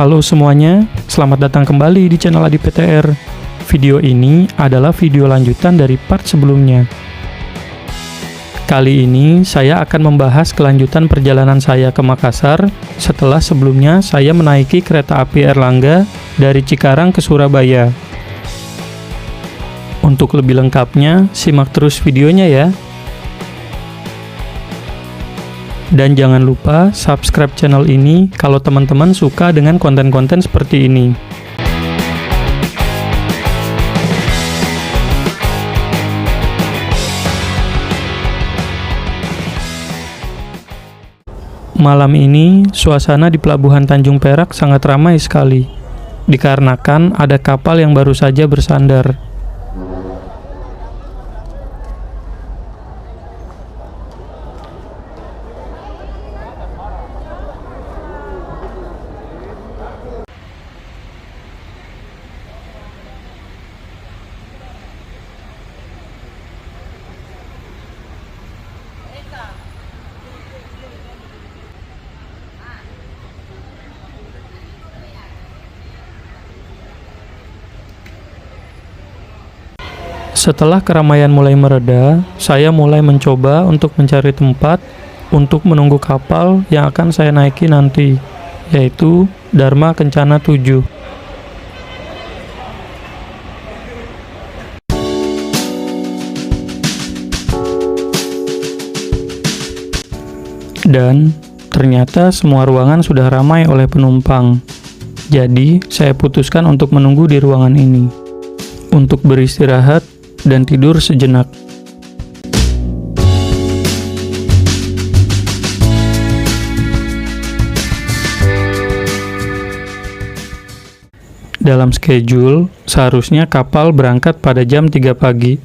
Halo semuanya, selamat datang kembali di channel Adi PTR. Video ini adalah video lanjutan dari part sebelumnya. Kali ini saya akan membahas kelanjutan perjalanan saya ke Makassar setelah sebelumnya saya menaiki kereta api Airlangga dari Cikarang ke Surabaya. Untuk lebih lengkapnya, simak terus videonya ya. Dan jangan lupa subscribe channel ini kalau teman-teman suka dengan konten-konten seperti ini. Malam ini, suasana di Pelabuhan Tanjung Perak sangat ramai sekali, dikarenakan ada kapal yang baru saja bersandar. Setelah keramaian mulai mereda, saya mulai mencoba untuk mencari tempat untuk menunggu kapal yang akan saya naiki nanti, yaitu Dharma Kencana 7. Dan ternyata semua ruangan sudah ramai oleh penumpang. Jadi, saya putuskan untuk menunggu di ruangan ini untuk beristirahat dan tidur sejenak. Dalam schedule, seharusnya kapal berangkat pada jam 3 pagi.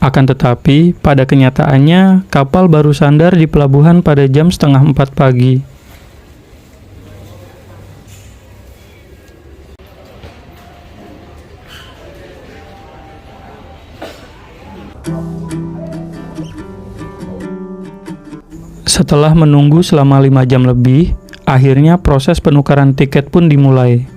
Akan tetapi, pada kenyataannya, kapal baru sandar di pelabuhan pada jam setengah 4 pagi. Setelah menunggu selama 5 jam lebih, akhirnya proses penukaran tiket pun dimulai.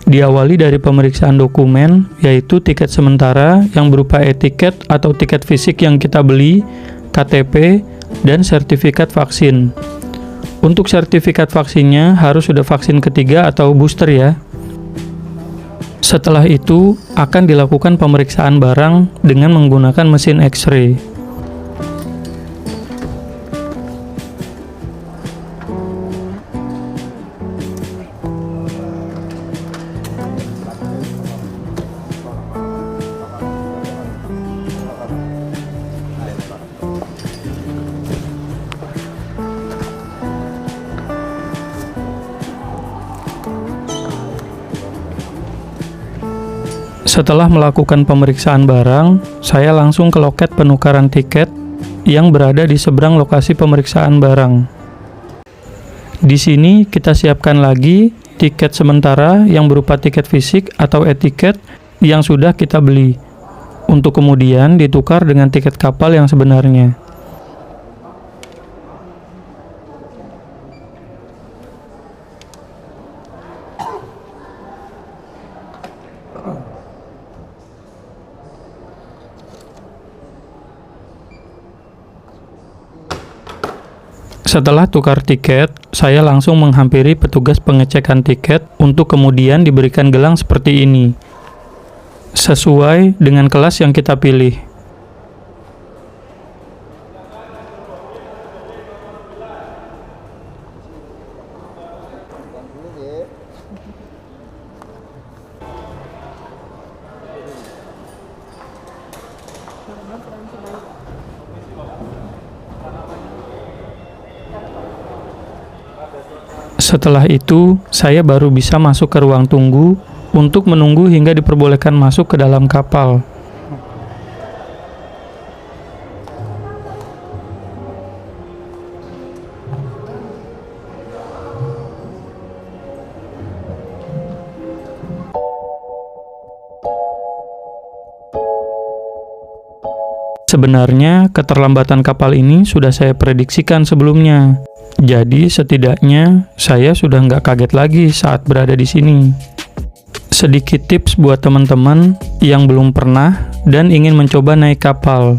Diawali dari pemeriksaan dokumen, yaitu tiket sementara yang berupa e-tiket atau tiket fisik yang kita beli, KTP, dan sertifikat vaksin. Untuk sertifikat vaksinnya harus sudah vaksin ketiga atau booster ya. Setelah itu, akan dilakukan pemeriksaan barang dengan menggunakan mesin X-ray. Setelah melakukan pemeriksaan barang, saya langsung ke loket penukaran tiket yang berada di seberang lokasi pemeriksaan barang. Di sini kita siapkan lagi tiket sementara yang berupa tiket fisik atau e-tiket yang sudah kita beli, untuk kemudian ditukar dengan tiket kapal yang sebenarnya. Setelah tukar tiket, saya langsung menghampiri petugas pengecekan tiket untuk kemudian diberikan gelang seperti ini, sesuai dengan kelas yang kita pilih. Setelah itu, saya baru bisa masuk ke ruang tunggu untuk menunggu hingga diperbolehkan masuk ke dalam kapal. Sebenarnya, keterlambatan kapal ini sudah saya prediksikan sebelumnya. Jadi setidaknya saya sudah nggak kaget lagi saat berada di sini. Sedikit tips buat teman-teman yang belum pernah dan ingin mencoba naik kapal.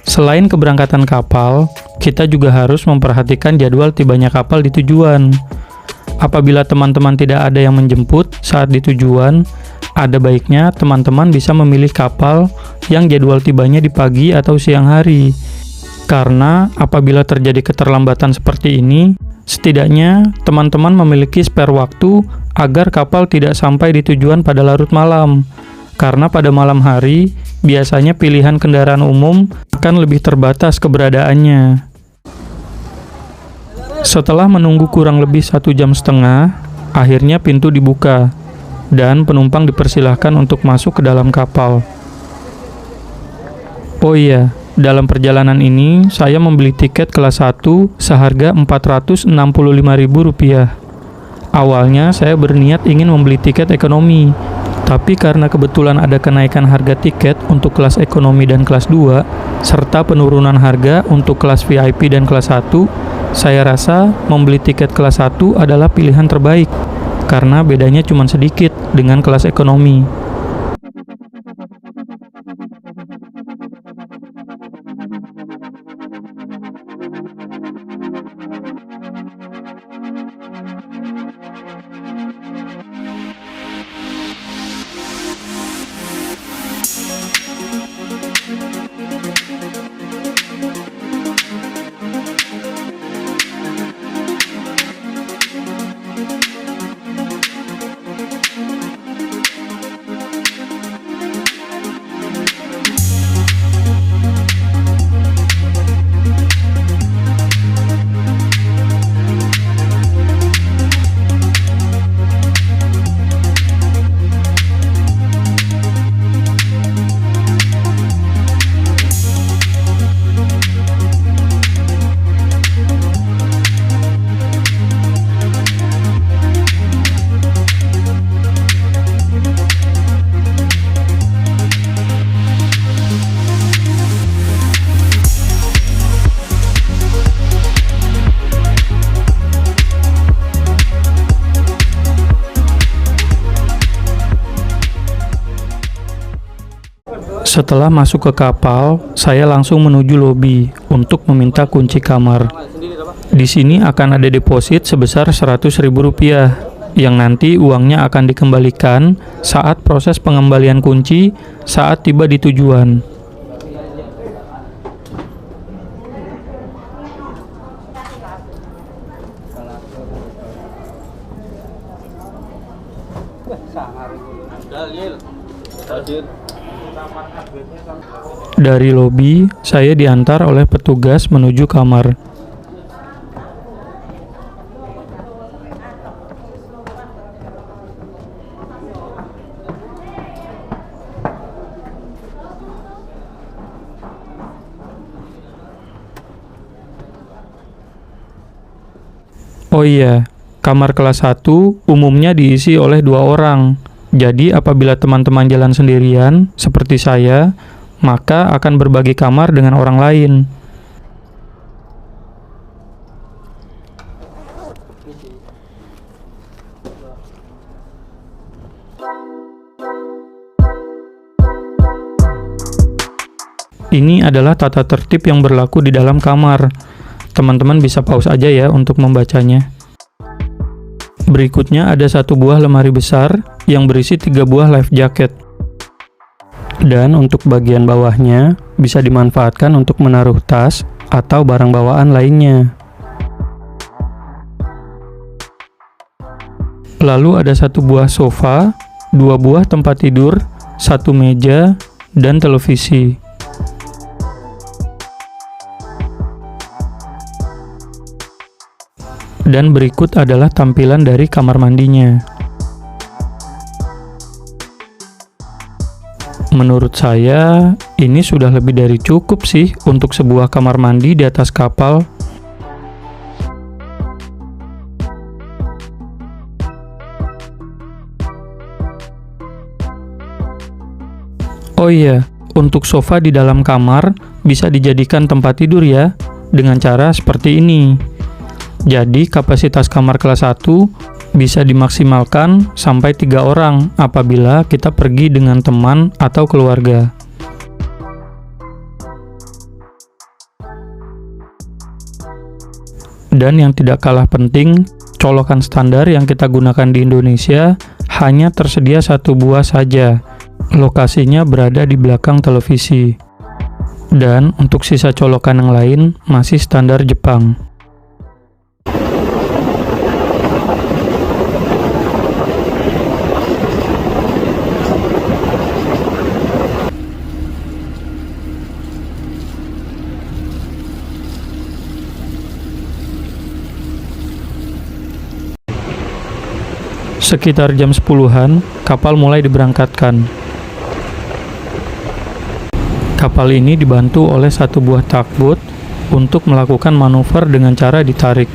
Selain keberangkatan kapal, kita juga harus memperhatikan jadwal tibanya kapal di tujuan. Apabila teman-teman tidak ada yang menjemput saat di tujuan, ada baiknya teman-teman bisa memilih kapal yang jadwal tibanya di pagi atau siang hari. Karena apabila terjadi keterlambatan seperti ini, setidaknya teman-teman memiliki spare waktu agar kapal tidak sampai di tujuan pada larut malam. Karena pada malam hari, biasanya pilihan kendaraan umum akan lebih terbatas keberadaannya. Setelah menunggu kurang lebih 1,5 jam, akhirnya pintu dibuka, dan penumpang dipersilahkan untuk masuk ke dalam kapal. Oh iya, dalam perjalanan ini, saya membeli tiket kelas 1 seharga Rp465.000. Awalnya, saya berniat ingin membeli tiket ekonomi, tapi karena kebetulan ada kenaikan harga tiket untuk kelas ekonomi dan kelas 2, serta penurunan harga untuk kelas VIP dan kelas 1, saya rasa membeli tiket kelas 1 adalah pilihan terbaik, karena bedanya cuma sedikit dengan kelas ekonomi. Setelah masuk ke kapal, saya langsung menuju lobi untuk meminta kunci kamar. Di sini akan ada deposit sebesar Rp100.000, yang nanti uangnya akan dikembalikan saat proses pengembalian kunci saat tiba di tujuan. Dari lobi, saya diantar oleh petugas menuju kamar. Oh iya, kamar kelas 1 umumnya diisi oleh 2 orang. Jadi apabila teman-teman jalan sendirian, seperti saya, maka akan berbagi kamar dengan orang lain. Ini adalah tata tertib yang berlaku di dalam kamar. Teman-teman bisa pause aja ya untuk membacanya. Berikutnya ada 1 buah lemari besar yang berisi 3 buah life jacket. Dan untuk bagian bawahnya bisa dimanfaatkan untuk menaruh tas atau barang bawaan lainnya. Lalu ada 1 buah sofa, 2 buah tempat tidur, 1 meja, dan televisi. Dan berikut adalah tampilan dari kamar mandinya. Menurut saya, ini sudah lebih dari cukup sih untuk sebuah kamar mandi di atas kapal. Oh iya, untuk sofa di dalam kamar bisa dijadikan tempat tidur ya, dengan cara seperti ini. Jadi kapasitas kamar kelas 1 bisa dimaksimalkan sampai 3 orang apabila kita pergi dengan teman atau keluarga. Dan yang tidak kalah penting, colokan standar yang kita gunakan di Indonesia hanya tersedia 1 buah saja. Lokasinya berada di belakang televisi. Dan untuk sisa colokan yang lain masih standar Jepang. Sekitar jam 10-an, kapal mulai diberangkatkan. Kapal ini dibantu oleh 1 buah tugboat untuk melakukan manuver dengan cara ditarik.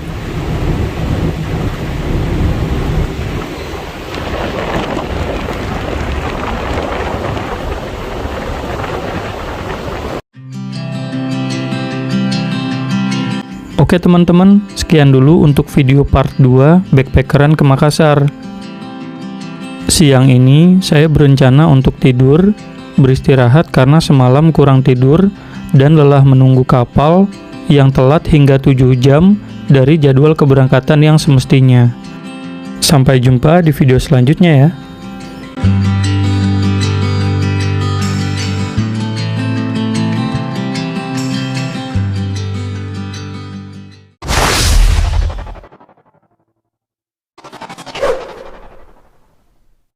Oke teman-teman, sekian dulu untuk video part 2 backpackeran ke Makassar. Siang ini saya berencana untuk tidur, beristirahat karena semalam kurang tidur dan lelah menunggu kapal yang telat hingga 7 jam dari jadwal keberangkatan yang semestinya. Sampai jumpa di video selanjutnya ya.